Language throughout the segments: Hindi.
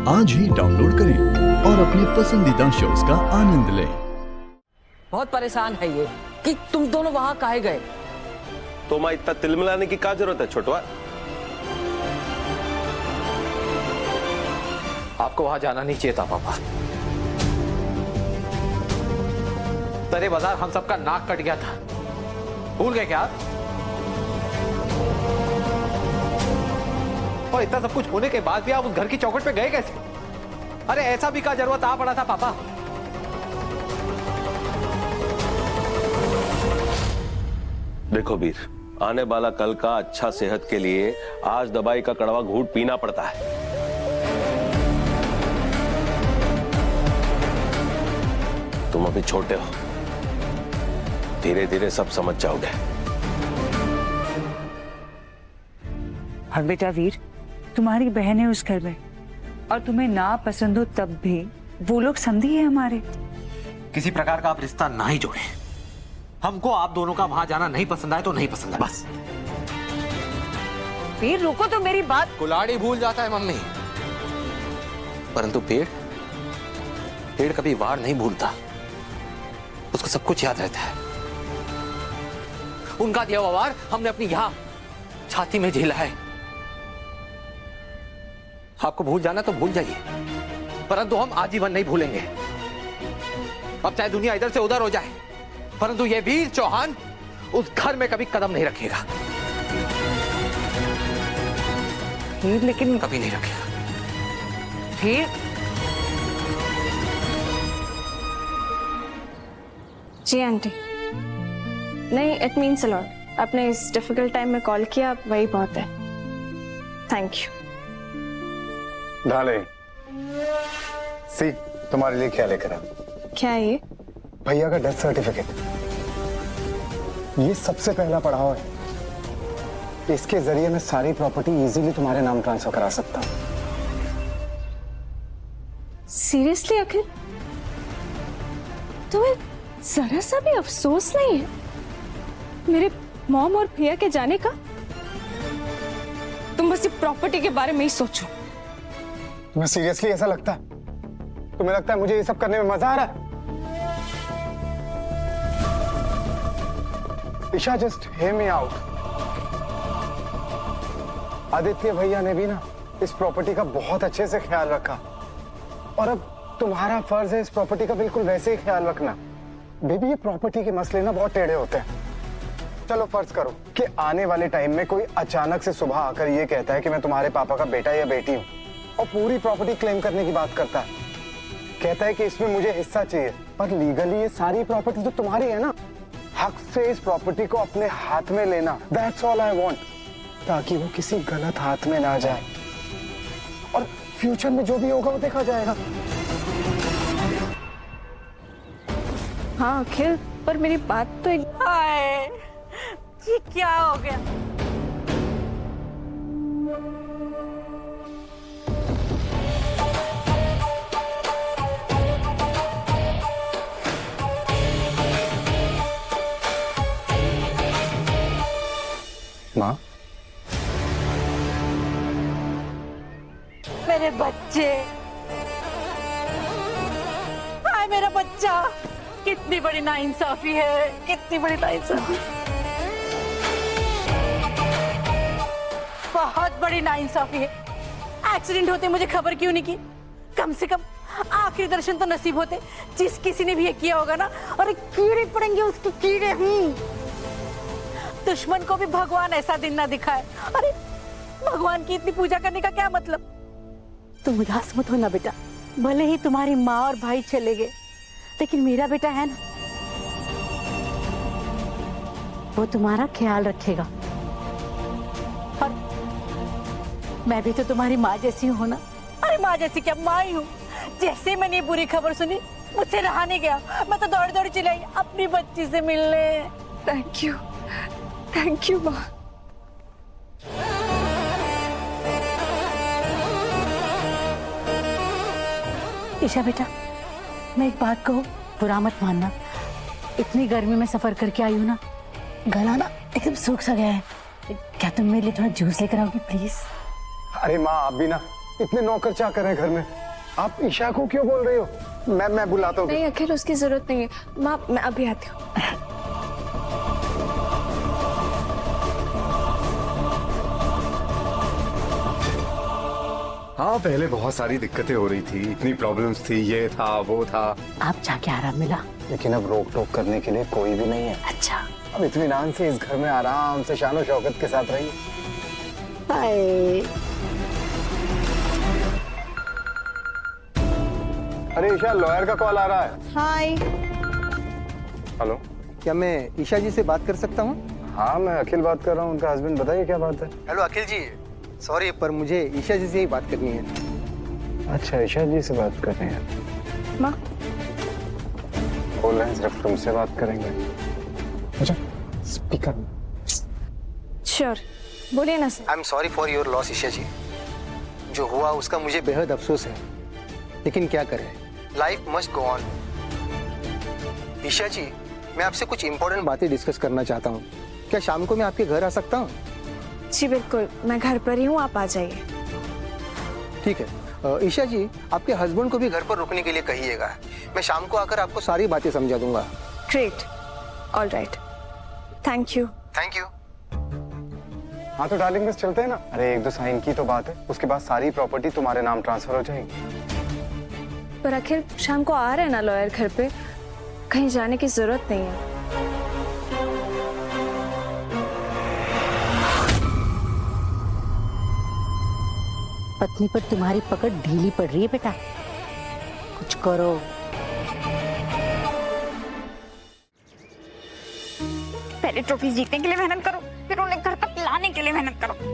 आज ही डाउनलोड करें और अपने पसंदीदा शोज का आनंद लें। बहुत परेशान है ये कि तुम दोनों वहां काहे गए। तो मां इतना तिलमिलाने की क्या जरूरत है छोटवा? आपको वहां जाना नहीं चाहिए था पापा। सरे बाजार हम सबका नाक कट गया था, भूल गए क्या आप? और इतना सब कुछ होने के बाद भी आप उस घर की चौखट पे गए कैसे? अरे ऐसा भी क्या जरूरत आ पड़ा था पापा? देखो वीर, आने वाला कल का अच्छा सेहत के लिए आज दवाई का कड़वा घूंट पीना पड़ता है। तुम अभी छोटे हो, धीरे धीरे सब समझ जाओगे। और बेटा वीर, तुम्हारी बहन है उस घर में और तुम्हें ना पसंद हो तब भी वो लोग समझी है हमारे। किसी प्रकार का आप रिश्ता ना ही जोड़े। हमको आप दोनों का वहां जाना नहीं पसंद आए तो नहीं पसंद है, बस। वीर रुको तो मेरी बात। कुलाड़ी भूल जाता है मम्मी, परंतु पेड़ कभी वार नहीं भूलता, उसको सब कुछ याद रहता है। उनका दिया हुआ वार हमने अपनी यहां छाती में झेला है। आपको भूल जाना तो भूल जाइए, परंतु हम आजीवन नहीं भूलेंगे। अब चाहे दुनिया इधर से उधर हो जाए, परंतु ये वीर चौहान उस घर में कभी कदम नहीं रखेगा। वीर लेकिन कभी नहीं रखेगा। वीर जी आंटी, नहीं इट मीन्स अ लॉट। आपने इस डिफिकल्ट टाइम में कॉल किया, वही बहुत है। Thank you. डाले सी, तुम्हारे लिए क्या लेकर आ? क्या है ये? भैया का डेथ सर्टिफिकेट। ये सबसे पहला पड़ाव है। इसके जरिए मैं सारी प्रॉपर्टी इजीली तुम्हारे नाम ट्रांसफर करा सकता हूं। सीरियसली अखिल, तुम्हें जरा सा भी अफसोस नहीं है मेरे मॉम और भैया के जाने का? तुम बस ये प्रॉपर्टी के बारे में ही सोचो। तुम्हें सीरियसली ऐसा लगता है? तुम्हें लगता है मुझे ये सब करने में मजा आ रहा है? Isha, just hear me out. Aditya भैया ने भी ना इस प्रॉपर्टी का बहुत अच्छे से ख्याल रखा, और अब तुम्हारा फर्ज है इस प्रॉपर्टी का बिल्कुल वैसे ही ख्याल रखना। बेबी, ये प्रॉपर्टी के मसले ना बहुत टेढ़े होते हैं। चलो फर्ज करो कि आने वाले टाइम में कोई अचानक से सुबह आकर ये कहता है कि मैं तुम्हारे पापा का बेटा या बेटी हूं, और पूरी प्रॉपर्टी क्लेम करने की बात करता है। कहता है कि इसमें मुझे हिस्सा चाहिए, पर लीगली ये सारी प्रॉपर्टी तो तुम्हारी है ना। हक से इस प्रॉपर्टी को अपने हाथ में लेना, दैट्स ऑल आई वांट, ताकि वो किसी गलत हाथ में ना जाए, और फ्यूचर में जो भी होगा वो देखा जाएगा। हाँ अखिल, पर मेरी बात तो हाय, ये क्या हो गया? माँ, मेरे बच्चे, हाय मेरा बच्चा, कितनी बड़ी नाइंसाफी है, कितनी बड़ी नाइंसाफी, बहुत बड़ी नाइंसाफी है। एक्सीडेंट होते मुझे खबर क्यों नहीं की? कम से कम आखिरी दर्शन तो नसीब होते। जिस किसी ने भी ये किया होगा ना, और कीड़े पड़ेंगे उसके कीड़े। दुश्मन को भी भगवान ऐसा दिन ना दिखाए। अरे भगवान की इतनी पूजा करने का क्या मतलब? तुम उदास मत होना बेटा, भले ही तुम्हारी माँ और भाई चले गए, लेकिन मेरा बेटा है ना, वो तुम्हारा ख्याल रखेगा। और मैं भी तो तुम्हारी माँ जैसी हूँ ना। अरे माँ जैसी क्या, माँ ही हूँ। जैसे मैंने ये बुरी खबर सुनी, मुझसे रहा नहीं गया, मैं तो दौड़ दौड़ चलाई अपनी बच्ची से मिलने। थैंक यू माँ। ईशा बेटा, मैं एक बात कहूँ, बुरा मत मानना। इतनी गर्मी में सफर करके आई हूँ ना, गला ना एकदम सूख सा गया है। क्या तुम मेरे लिए थोड़ा जूस लेकर आओगी प्लीज? अरे माँ, आप भी ना इतने नौकर चाकर हैं घर में, आप ईशा को क्यों बोल रही हो? मैं बुलाता हूँ। नहीं अखिल, उसकी जरूरत नहीं है। माँ मैं अभी आती हूँ। हाँ, पहले बहुत सारी दिक्कतें हो रही थी, इतनी प्रॉब्लम्स थी, ये था वो था, आप जाके आराम मिला। लेकिन अब रोक टोक करने के लिए कोई भी नहीं है। अच्छा। अब इत्मीनान से इस घर में आराम से शानो शौकत के साथ रहिए। हाय। अरे ईशा, लॉयर का कॉल आ रहा है। हाय, हेलो। क्या मैं ईशा जी से बात कर सकता हूँ? हाँ, मैं अखिल बात कर रहा हूँ, उनका हस्बैंड। बताइए क्या बात है। हेलो अखिल जी, सॉरी पर मुझे ईशा जी से ही बात करनी है। अच्छा, ईशा जी से बात कर रहे हैं। माँ बोल रहे हैं सिर्फ तुमसे बात करेंगे। अच्छा, स्पीकर। श्योर, बोलिए ना sir. I am sorry for your loss Isha ji. जो हुआ उसका मुझे बेहद अफसोस है, लेकिन क्या करें, life must go on. Isha ji, मैं आपसे कुछ इंपॉर्टेंट बातें डिस्कस करना चाहता हूँ। क्या शाम को मैं आपके घर आ सकता हूँ? जी बिल्कुल, मैं घर पर ही हूँ, आप आ जाइए। ठीक है। ईशा जी, आपके हस्बैंड को भी घर पर रुकने के लिए कहिएगा। मैं शाम को आकर आपको सारी बातें समझा दूंगा। Great, all right, thank you. Thank you. हाँ तो डार्लिंग, बस चलते हैं ना। अरे 1-2 साइन की तो बात है, उसके बाद सारी प्रॉपर्टी तुम्हारे नाम ट्रांसफर हो जाएगी। पर अखिल, शाम को आ रहे हैं ना लॉयर घर पे, कहीं जाने की जरूरत नहीं है। पत्नी पर तुम्हारी पकड़ ढीली पड़ रही है बेटा, कुछ करो। पहले ट्रॉफी जीतने के लिए मेहनत करो, फिर उन्हें घर तक लाने के लिए मेहनत करो।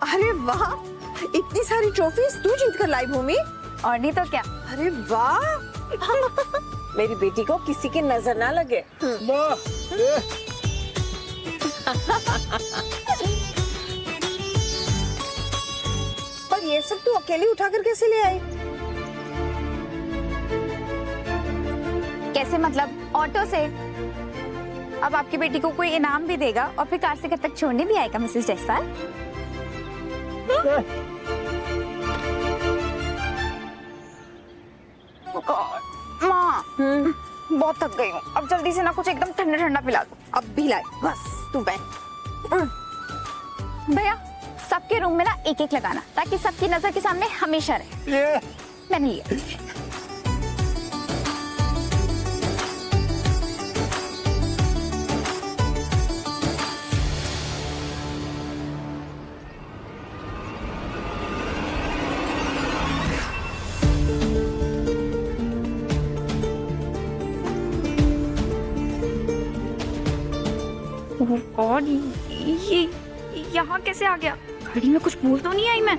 अरे वाह, इतनी सारी ट्रॉफीज तू जीत कर लाई भूमि। और नहीं तो क्या। अरे वाह मेरी बेटी को किसी की नजर ना लगे। पर ये सब तू अकेली उठाकर कैसे ले आई? कैसे मतलब? ऑटो से। अब आपकी बेटी को कोई इनाम भी देगा और फिर कार से घर तक छोड़ने भी आएगा मिसेस जयसवाल। माँ, बहुत थक गई हूँ, अब जल्दी से ना कुछ एकदम ठंडा ठंडा पिला दो। अब भी लाई, बस तू बैठ। भैया, सबके रूम में ना एक एक लगाना ताकि सबकी नजर के सामने हमेशा रहे। मैंने लिया। और ये यहाँ कैसे आ गया? घड़ी में कुछ भूल तो नहीं आई मैं?